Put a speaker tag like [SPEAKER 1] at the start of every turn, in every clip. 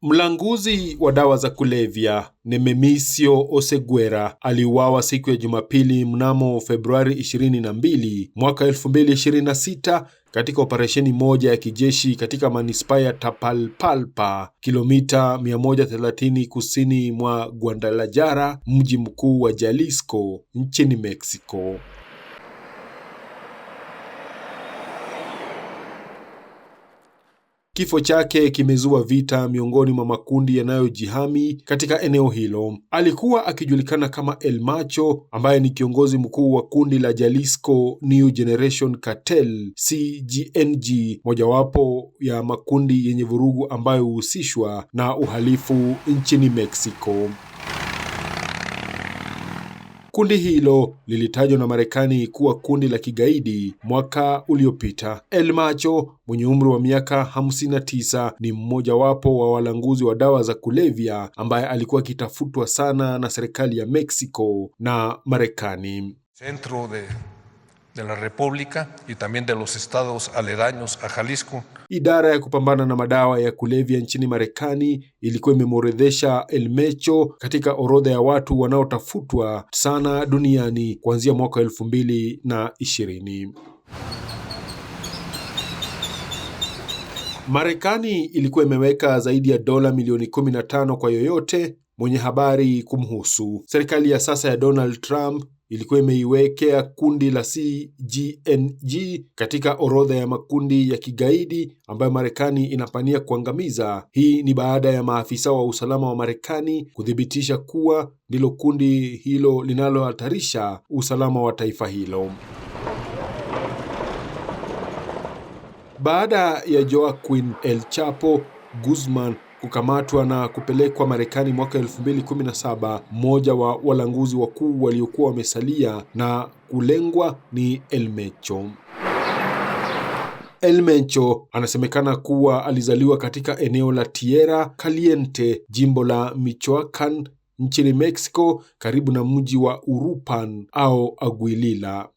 [SPEAKER 1] Mlanguzi wa dawa za kulevya Nemesio Oseguera aliuawa siku ya Jumapili mnamo Februari 22 mwaka 2026 katika operesheni moja ya kijeshi katika manispaa ya Tapalpalpa, kilomita 130 kusini mwa Guadalajara, mji mkuu wa Jalisco nchini Mexico. Kifo chake kimezua vita miongoni mwa makundi yanayojihami katika eneo hilo. Alikuwa akijulikana kama El Macho, ambaye ni kiongozi mkuu wa kundi la Jalisco New Generation Cartel CGNG, mojawapo ya makundi yenye vurugu ambayo huhusishwa na uhalifu nchini Mexico. Kundi hilo lilitajwa na Marekani kuwa kundi la kigaidi mwaka uliopita. El Macho mwenye umri wa miaka 59 ni mmojawapo wa walanguzi wa dawa za kulevya ambaye alikuwa akitafutwa sana na serikali ya Mexico na Marekani.
[SPEAKER 2] Centro de la República y también de los estados aledaños a Jalisco.
[SPEAKER 1] Idara ya kupambana na madawa ya kulevya nchini Marekani ilikuwa imemorodhesha El Macho katika orodha ya watu wanaotafutwa sana duniani kuanzia mwaka 2020. Marekani ilikuwa imeweka zaidi ya dola milioni 15 kwa yoyote mwenye habari kumhusu. Serikali ya sasa ya Donald Trump ilikuwa imeiwekea kundi la CGNG katika orodha ya makundi ya kigaidi ambayo Marekani inapania kuangamiza. Hii ni baada ya maafisa wa usalama wa Marekani kuthibitisha kuwa ndilo kundi hilo linalohatarisha usalama wa taifa hilo. Baada ya Joaquin El Chapo Guzman kukamatwa na kupelekwa Marekani mwaka 2017, mmoja wa walanguzi wakuu waliokuwa wamesalia na kulengwa ni El Macho. El Macho anasemekana kuwa alizaliwa katika eneo la Tierra Caliente, jimbo la Michoacán nchini Mexico, karibu na mji wa Uruapan au Aguililla.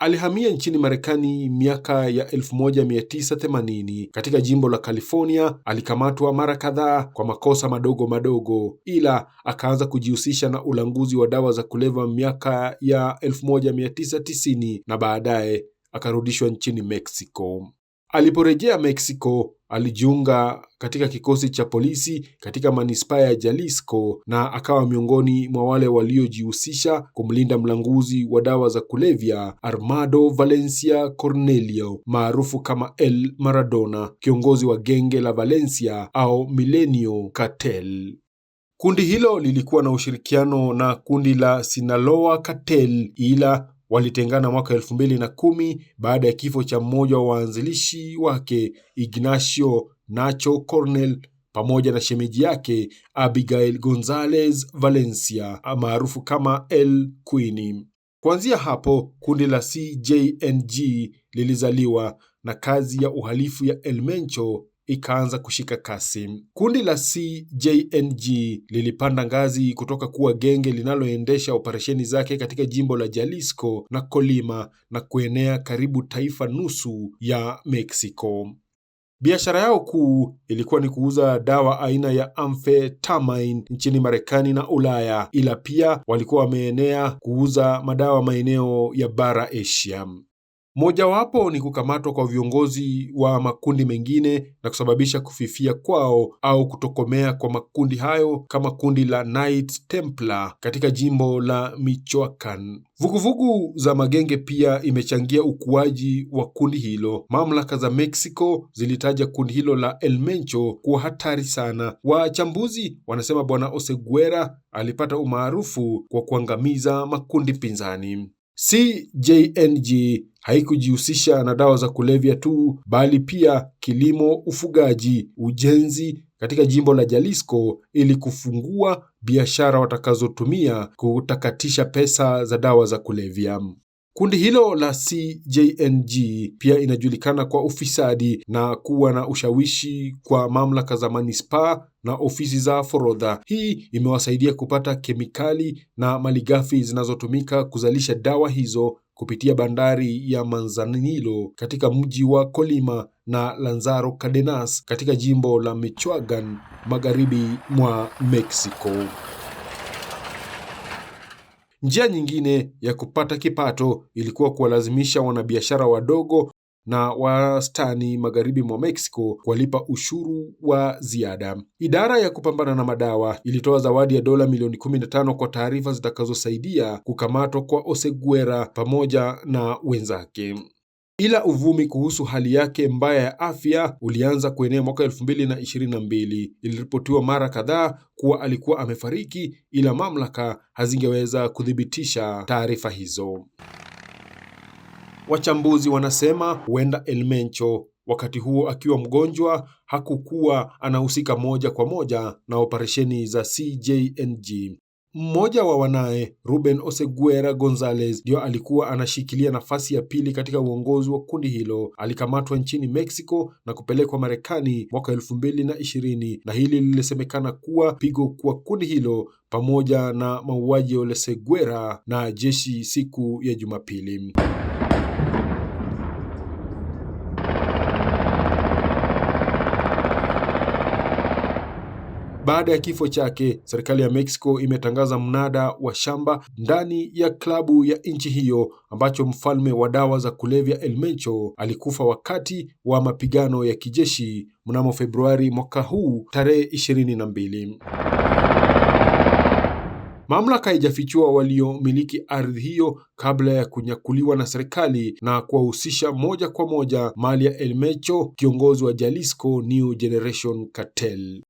[SPEAKER 1] Alihamia nchini Marekani miaka ya 1980 katika jimbo la California. Alikamatwa mara kadhaa kwa makosa madogo madogo, ila akaanza kujihusisha na ulanguzi wa dawa za kulevya miaka ya 1990 na baadaye akarudishwa nchini Mexico. Aliporejea Mexico, alijiunga katika kikosi cha polisi katika manispaa ya Jalisco na akawa miongoni mwa wale waliojihusisha kumlinda mlanguzi wa dawa za kulevya Armando Valencia Cornelio, maarufu kama El Maradona, kiongozi wa genge la Valencia au Milenio Cartel. Kundi hilo lilikuwa na ushirikiano na kundi la Sinaloa Cartel, ila walitengana mwaka 2010 baada ya kifo cha mmoja wa waanzilishi wake, Ignacio Nacho Cornel, pamoja na shemeji yake Abigail Gonzalez Valencia, maarufu kama El Queen. Kuanzia hapo kundi la CJNG lilizaliwa na kazi ya uhalifu ya El Macho ikaanza kushika kasi. Kundi la CJNG lilipanda ngazi kutoka kuwa genge linaloendesha operesheni zake katika jimbo la Jalisco na Colima na kuenea karibu taifa nusu ya Mexico. Biashara yao kuu ilikuwa ni kuuza dawa aina ya amphetamine nchini Marekani na Ulaya, ila pia walikuwa wameenea kuuza madawa maeneo ya bara Asia. Mojawapo ni kukamatwa kwa viongozi wa makundi mengine na kusababisha kufifia kwao au kutokomea kwa makundi hayo, kama kundi la Knights Templar katika jimbo la Michoacán. Vuguvugu za magenge pia imechangia ukuaji wa kundi hilo. Mamlaka za Mexico zilitaja kundi hilo la El Macho kuwa hatari sana. Wachambuzi wanasema Bwana Oseguera alipata umaarufu kwa kuangamiza makundi pinzani. CJNG haikujihusisha na dawa za kulevya tu, bali pia kilimo, ufugaji, ujenzi katika jimbo la Jalisco ili kufungua biashara watakazotumia kutakatisha pesa za dawa za kulevya. Kundi hilo la CJNG pia inajulikana kwa ufisadi na kuwa na ushawishi kwa mamlaka za manispaa na ofisi za forodha. Hii imewasaidia kupata kemikali na malighafi zinazotumika kuzalisha dawa hizo kupitia bandari ya Manzanillo katika mji wa Colima na Lázaro Cárdenas katika jimbo la Michoacán magharibi mwa Mexico. Njia nyingine ya kupata kipato ilikuwa kuwalazimisha wanabiashara wadogo na wastani magharibi mwa Mexico kuwalipa ushuru wa ziada. Idara ya kupambana na madawa ilitoa zawadi ya dola milioni 15 kwa taarifa zitakazosaidia kukamatwa kwa Oseguera pamoja na wenzake. Ila uvumi kuhusu hali yake mbaya ya afya ulianza kuenea mwaka 2022. Iliripotiwa mara kadhaa kuwa alikuwa amefariki, ila mamlaka hazingeweza kuthibitisha taarifa hizo. Wachambuzi wanasema huenda El Mencho, wakati huo akiwa mgonjwa, hakukuwa anahusika moja kwa moja na operesheni za CJNG. Mmoja wa wanaye, Ruben Oseguera Gonzalez, ndio alikuwa anashikilia nafasi ya pili katika uongozi wa kundi hilo. Alikamatwa nchini Mexico na kupelekwa Marekani mwaka 2020, na hili lilisemekana kuwa pigo kwa kundi hilo pamoja na mauaji ya Oseguera na jeshi siku ya Jumapili. Baada ya kifo chake, serikali ya Mexico imetangaza mnada wa shamba ndani ya klabu ya nchi hiyo ambacho mfalme wa dawa za kulevya El Mencho alikufa wakati wa mapigano ya kijeshi mnamo Februari mwaka huu tarehe 22. Mamlaka haijafichua waliomiliki ardhi hiyo kabla ya kunyakuliwa na serikali na kuwahusisha moja kwa moja mali ya El Mencho, kiongozi wa Jalisco New Generation Cartel.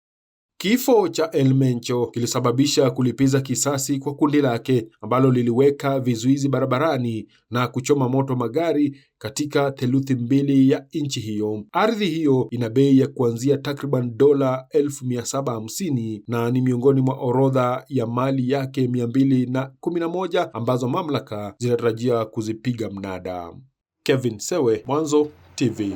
[SPEAKER 1] Kifo cha El Mencho kilisababisha kulipiza kisasi kwa kundi lake ambalo liliweka vizuizi barabarani na kuchoma moto magari katika theluthi mbili ya nchi hiyo. Ardhi hiyo ina bei ya kuanzia takriban dola 1750 na ni miongoni mwa orodha ya mali yake 211 ambazo mamlaka zinatarajia kuzipiga mnada. Kevin Sewe, Mwanzo TV.